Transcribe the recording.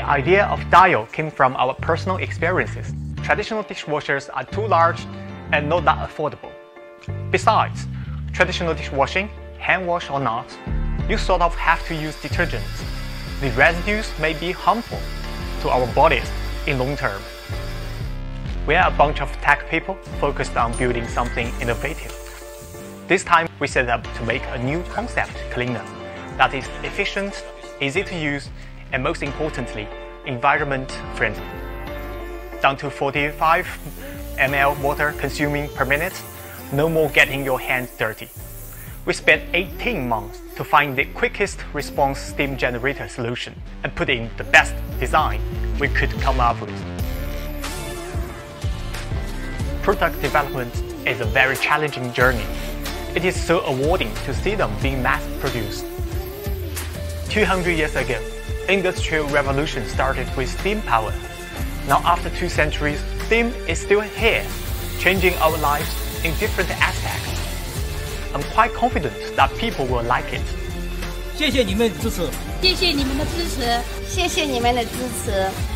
idea of Dayoo came from our personal experiences. Traditional dishwashers are too large and not that affordable. Besides, traditional dishwashing, hand wash or not, you sort of have to use detergents. The residues may be harmful to our bodies in long term. We are a bunch of tech people focused on building something innovative. This time we set up to make a new concept cleaner that is efficient, easy to use, and most importantly, environment friendly. Down to 45 ml water consuming per minute, no more getting your hands dirty. We spent 18 months to find the quickest response steam generator solution and put in the best design we could come up with. Product development is a very challenging journey. It is so rewarding to see them being mass-produced. 200 years ago, Industrial Revolution started with steam power. Now after 2 centuries, steam is still here, changing our lives in different aspects. I'm quite confident that people will like it. 谢谢你们的支持。谢谢你们的支持。谢谢你们的支持。